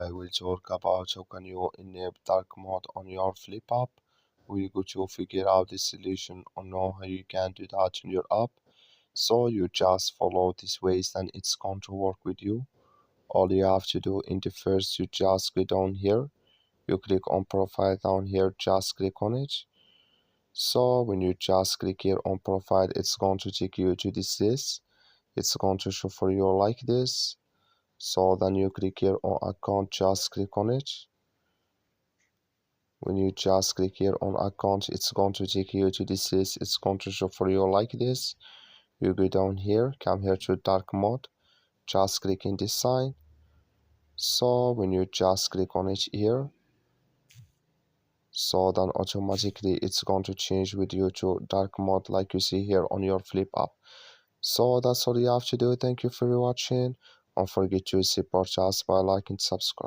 I will talk about how can you enable dark mode on your flip app. We're going to figure out the solution or know how you can do that in your app. So you just follow this ways and it's going to work with you. All you have to do in the first, you just go down here. You click on profile down here, just click on it. So when you just click here on profile, it's going to take you to this list. It's going to show for you like this. So then you click here on account, just click on it. When you just click here on account, it's going to take you to this list. It's going to show for you like this. You go down here, come here to dark mode, just click in this sign. So when you just click on it here, so then automatically it's going to change with you to dark mode like you see here on your flip app. So that's all you have to do. Thank you for watching. Don't forget to support us by liking and subscribe.